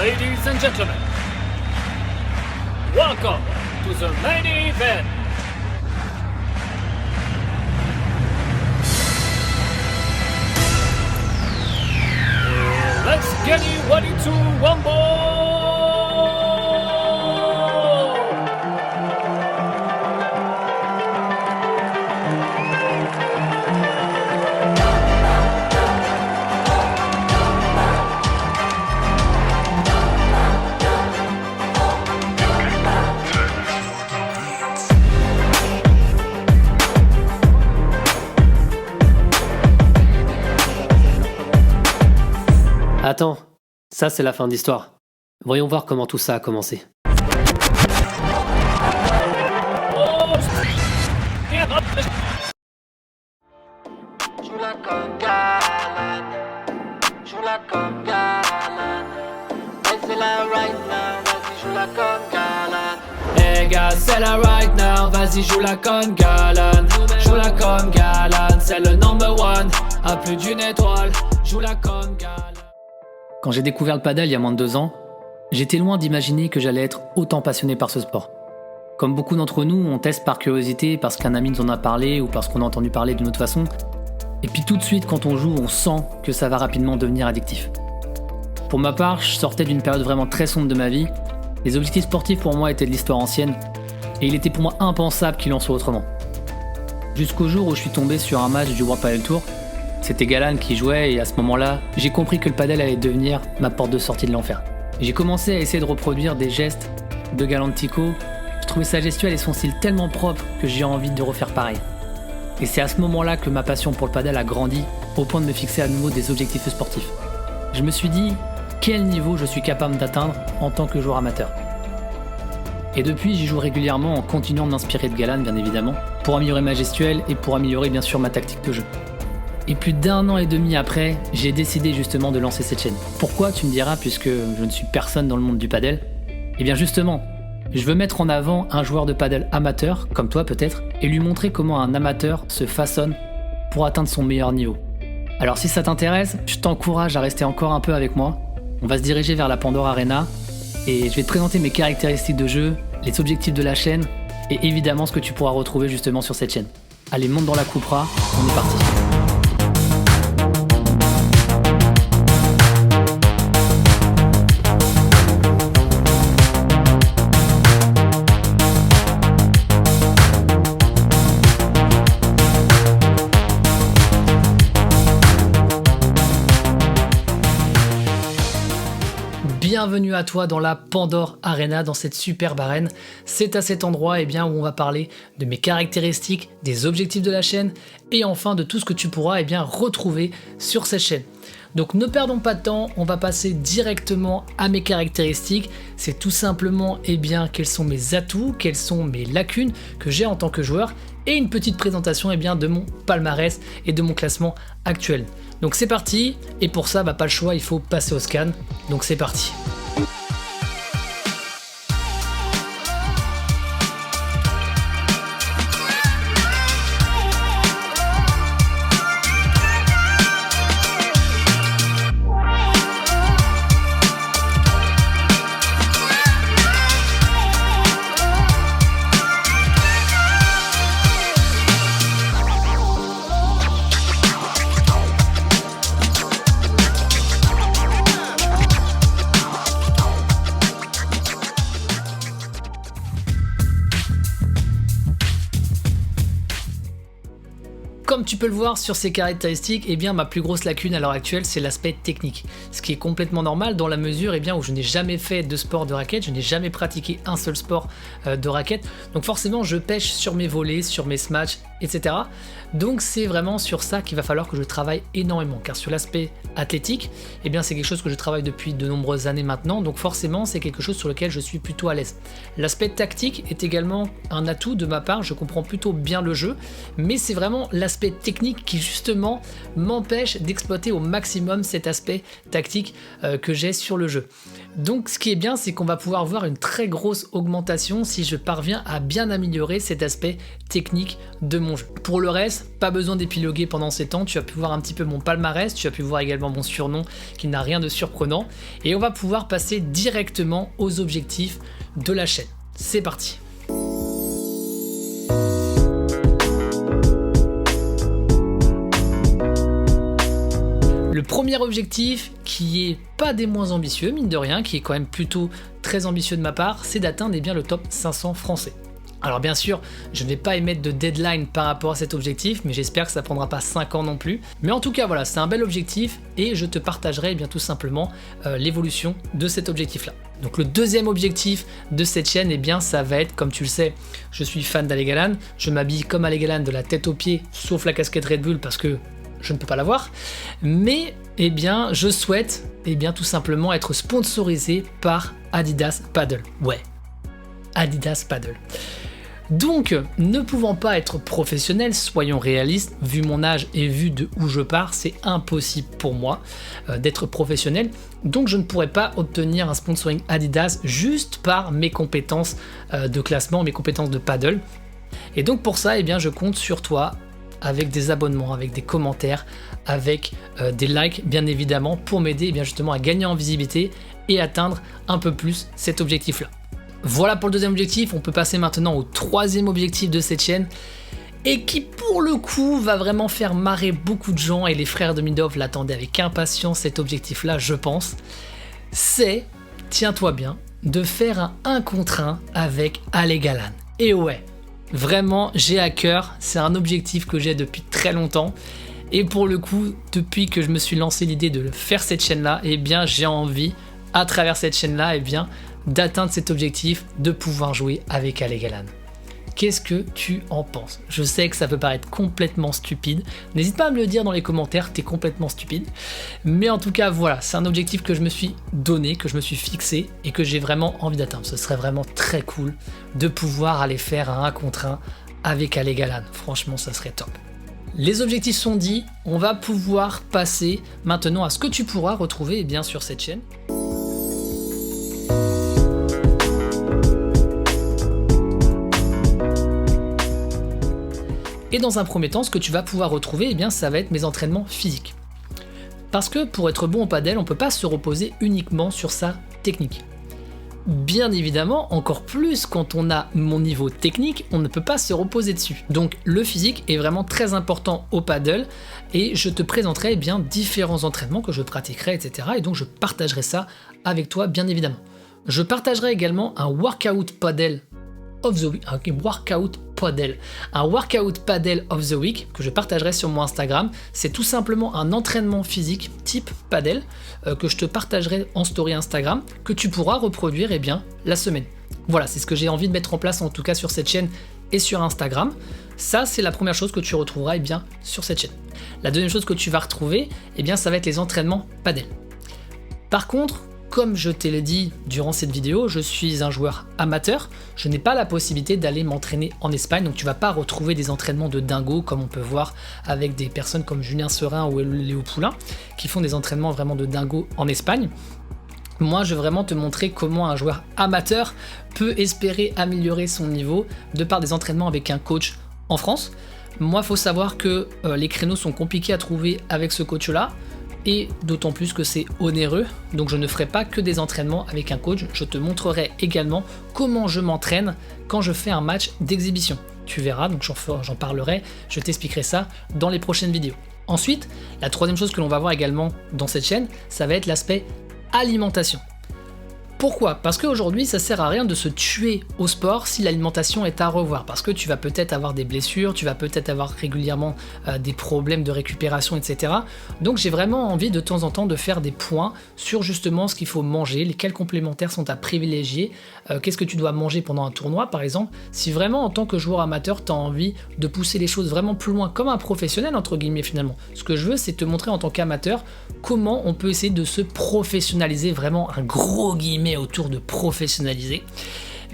Ladies and gentlemen, welcome to the main event. Let's get you ready to rumble! Attends, ça c'est la fin de l'histoire. Voyons voir comment tout ça a commencé. Joue-la comme Galan, joue-la comme Galan. Laissez-la right now, vas-y joue-la comme Galan. Hey gars, c'est la right now, vas-y joue-la comme Galan. Joue-la comme Galan, c'est le number one. À plus d'une étoile, joue-la comme Galan. Quand j'ai découvert le paddle il y a moins de 2 ans, j'étais loin d'imaginer que j'allais être autant passionné par ce sport. Comme beaucoup d'entre nous, on teste par curiosité parce qu'un ami nous en a parlé ou parce qu'on a entendu parler d'une autre façon. Et puis tout de suite, quand on joue, on sent que ça va rapidement devenir addictif. Pour ma part, je sortais d'une période vraiment très sombre de ma vie. Les objectifs sportifs pour moi étaient de l'histoire ancienne. Et il était pour moi impensable qu'il en soit autrement. Jusqu'au jour où je suis tombé sur un match du World Padel Tour. C'était Galan qui jouait et à ce moment-là, j'ai compris que le padel allait devenir ma porte de sortie de l'enfer. J'ai commencé à essayer de reproduire des gestes de Galantico. Je trouvais sa gestuelle et son style tellement propre que j'ai envie de refaire pareil. Et c'est à ce moment-là que ma passion pour le padel a grandi au point de me fixer à nouveau des objectifs sportifs. Je me suis dit, quel niveau je suis capable d'atteindre en tant que joueur amateur. Et depuis, j'y joue régulièrement en continuant de m'inspirer de Galan, bien évidemment, pour améliorer ma gestuelle et pour améliorer bien sûr ma tactique de jeu. Et plus d'1 an et demi après, j'ai décidé justement de lancer cette chaîne. Pourquoi, tu me diras, puisque je ne suis personne dans le monde du padel? Eh bien justement, je veux mettre en avant un joueur de padel amateur, comme toi peut-être, et lui montrer comment un amateur se façonne pour atteindre son meilleur niveau. Alors si ça t'intéresse, je t'encourage à rester encore un peu avec moi. On va se diriger vers la Pandora Arena, et je vais te présenter mes caractéristiques de jeu, les objectifs de la chaîne, et évidemment ce que tu pourras retrouver justement sur cette chaîne. Allez, monte dans la Cupra, on est parti. Bienvenue à toi dans la Pandora Arena, dans cette superbe arène. C'est à cet endroit où on va parler de mes caractéristiques, des objectifs de la chaîne et enfin de tout ce que tu pourras retrouver sur cette chaîne. Donc ne perdons pas de temps, on va passer directement à mes caractéristiques. C'est tout simplement quels sont mes atouts, quelles sont mes lacunes que j'ai en tant que joueur et une petite présentation de mon palmarès et de mon classement actuel. Donc c'est parti, et pour ça, pas le choix, il faut passer au scan. Donc c'est parti. Comme tu peux le voir sur ces caractéristiques, ma plus grosse lacune à l'heure actuelle, c'est l'aspect technique. Ce qui est complètement normal dans la mesure où je n'ai jamais fait de sport de raquette, je n'ai jamais pratiqué un seul sport de raquette. Donc forcément, je pêche sur mes volets, sur mes smash, etc. Donc c'est vraiment sur ça qu'il va falloir que je travaille énormément. Car sur l'aspect athlétique, c'est quelque chose que je travaille depuis de nombreuses années maintenant. Donc forcément, c'est quelque chose sur lequel je suis plutôt à l'aise. L'aspect tactique est également un atout de ma part. Je comprends plutôt bien le jeu. Mais c'est vraiment l'aspect aspect technique qui justement m'empêche d'exploiter au maximum cet aspect tactique que j'ai sur le jeu. Donc ce qui est bien, c'est qu'on va pouvoir voir une très grosse augmentation si je parviens à bien améliorer cet aspect technique de mon jeu. Pour le reste, pas besoin d'épiloguer pendant ces temps, tu as pu voir un petit peu mon palmarès, tu as pu voir également mon surnom qui n'a rien de surprenant, et on va pouvoir passer directement aux objectifs de la chaîne. C'est parti. Le premier objectif, qui est pas des moins ambitieux, mine de rien, qui est quand même plutôt très ambitieux de ma part, c'est d'atteindre le top 500 français. Alors bien sûr, je ne vais pas émettre de deadline par rapport à cet objectif, mais j'espère que ça prendra pas 5 ans non plus. Mais en tout cas voilà, c'est un bel objectif et je te partagerai tout simplement l'évolution de cet objectif-là. Donc le deuxième objectif de cette chaîne, ça va être, comme tu le sais, je suis fan d'Alec Galán, je m'habille comme Alec Galán de la tête aux pieds, sauf la casquette Red Bull parce que je ne peux pas l'avoir, mais je souhaite tout simplement être sponsorisé par Adidas Paddle. Ouais, Adidas Paddle. Donc, ne pouvant pas être professionnel, soyons réalistes, vu mon âge et vu de où je pars, c'est impossible pour moi d'être professionnel. Donc, je ne pourrais pas obtenir un sponsoring Adidas juste par mes compétences de classement, mes compétences de paddle. Et donc, pour ça, je compte sur toi, avec des abonnements, avec des commentaires, avec des likes bien évidemment pour m'aider justement à gagner en visibilité et atteindre un peu plus cet objectif là. Voilà pour le deuxième objectif, on peut passer maintenant au troisième objectif de cette chaîne et qui pour le coup va vraiment faire marrer beaucoup de gens et les frères de Midov l'attendaient avec impatience cet objectif là je pense. C'est, tiens-toi bien, de faire un 1 contre 1 avec Alec Galán. Et ouais, vraiment, j'ai à cœur, c'est un objectif que j'ai depuis très longtemps et pour le coup, depuis que je me suis lancé l'idée de faire cette chaîne-là, j'ai envie, à travers cette chaîne-là, d'atteindre cet objectif, de pouvoir jouer avec Alec Galán. Qu'est-ce que tu en penses? Je sais que ça peut paraître complètement stupide, n'hésite pas à me le dire dans les commentaires, t'es complètement stupide, mais en tout cas voilà, c'est un objectif que je me suis donné, que je me suis fixé et que j'ai vraiment envie d'atteindre. Ce serait vraiment très cool de pouvoir aller faire un 1 contre 1 avec Alec Galán, franchement ça serait top. Les objectifs sont dits, on va pouvoir passer maintenant à ce que tu pourras retrouver sur cette chaîne. Et dans un premier temps, ce que tu vas pouvoir retrouver, ça va être mes entraînements physiques. Parce que pour être bon au padel, on ne peut pas se reposer uniquement sur sa technique. Bien évidemment, encore plus quand on a mon niveau technique, on ne peut pas se reposer dessus. Donc le physique est vraiment très important au paddle et je te présenterai différents entraînements que je pratiquerai, etc. Et donc je partagerai ça avec toi, bien évidemment. Je partagerai également un workout paddle of the week, un workout paddle of the week que je partagerai sur mon Instagram. C'est tout simplement un entraînement physique type paddle que je te partagerai en story Instagram que tu pourras reproduire la semaine. Voilà, c'est ce que j'ai envie de mettre en place en tout cas sur cette chaîne et sur Instagram. Ça, c'est la première chose que tu retrouveras sur cette chaîne. La deuxième chose que tu vas retrouver, ça va être les entraînements paddle. Par contre, comme je te l'ai dit durant cette vidéo, je suis un joueur amateur, je n'ai pas la possibilité d'aller m'entraîner en Espagne, donc tu vas pas retrouver des entraînements de dingo comme on peut voir avec des personnes comme Julien Serin ou Léo Poulain qui font des entraînements vraiment de dingo en Espagne. Moi, je vais vraiment te montrer comment un joueur amateur peut espérer améliorer son niveau de par des entraînements avec un coach en France. Moi, il faut savoir que les créneaux sont compliqués à trouver avec ce coach-là. Et d'autant plus que c'est onéreux, donc je ne ferai pas que des entraînements avec un coach, je te montrerai également comment je m'entraîne quand je fais un match d'exhibition. Tu verras, donc j'en parlerai, je t'expliquerai ça dans les prochaines vidéos. Ensuite, la troisième chose que l'on va voir également dans cette chaîne, ça va être l'aspect alimentation. Pourquoi? Parce qu'aujourd'hui, ça sert à rien de se tuer au sport si l'alimentation est à revoir. Parce que tu vas peut-être avoir des blessures, tu vas peut-être avoir régulièrement des problèmes de récupération, etc. Donc j'ai vraiment envie de temps en temps de faire des points sur justement ce qu'il faut manger, lesquels complémentaires sont à privilégier, qu'est-ce que tu dois manger pendant un tournoi par exemple. Si vraiment en tant que joueur amateur, tu as envie de pousser les choses vraiment plus loin, comme un professionnel entre guillemets finalement. Ce que je veux, c'est te montrer en tant qu'amateur comment on peut essayer de se professionnaliser, vraiment un gros guillemet autour de professionnaliser.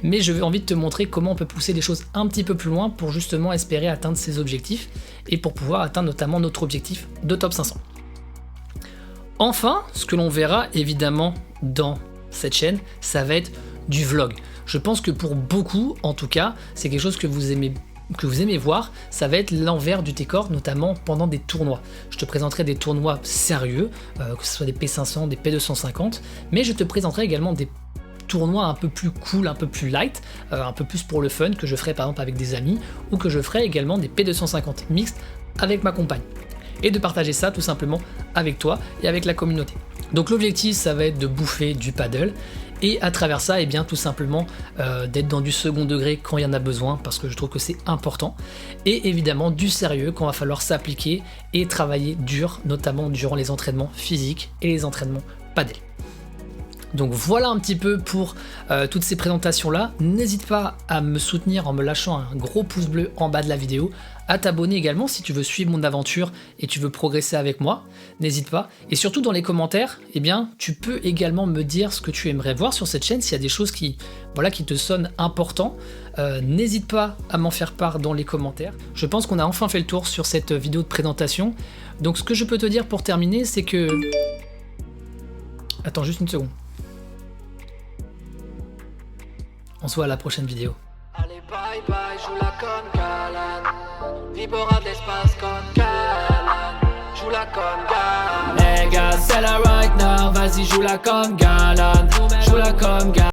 mais je veux envie de te montrer comment on peut pousser les choses un petit peu plus loin pour justement espérer atteindre ces objectifs et pour pouvoir atteindre notamment notre objectif de top 500. Enfin, ce que l'on verra évidemment dans cette chaîne, ça va être du vlog. Je pense que pour beaucoup, en tout cas, c'est quelque chose que vous aimez voir, ça va être l'envers du décor, notamment pendant des tournois. Je te présenterai des tournois sérieux, que ce soit des P500, des P250, mais je te présenterai également des tournois un peu plus cool, un peu plus light, un peu plus pour le fun, que je ferai par exemple avec des amis, ou que je ferai également des P250 mixtes avec ma compagne. Et de partager ça tout simplement avec toi et avec la communauté. Donc l'objectif, ça va être de bouffer du paddle, et à travers ça, eh bien, tout simplement d'être dans du second degré quand il y en a besoin, parce que je trouve que c'est important, et évidemment du sérieux quand il va falloir s'appliquer et travailler dur, notamment durant les entraînements physiques et les entraînements paddle. Donc voilà un petit peu pour toutes ces présentations là. N'hésite pas à me soutenir en me lâchant un gros pouce bleu en bas de la vidéo, à t'abonner également si tu veux suivre mon aventure et tu veux progresser avec moi, n'hésite pas. Et surtout dans les commentaires, eh bien, tu peux également me dire ce que tu aimerais voir sur cette chaîne, s'il y a des choses qui te sonnent importantes. N'hésite pas à m'en faire part dans les commentaires. Je pense qu'on a enfin fait le tour sur cette vidéo de présentation. Donc ce que je peux te dire pour terminer, c'est que... Attends juste une seconde. On se voit à la prochaine vidéo. Allez bye bye, joue la con galane. Vibora de l'espace con galane. Joue la con galane. Les gars, c'est là right now. Vas-y, joue la comme galane. Joue la comme galane.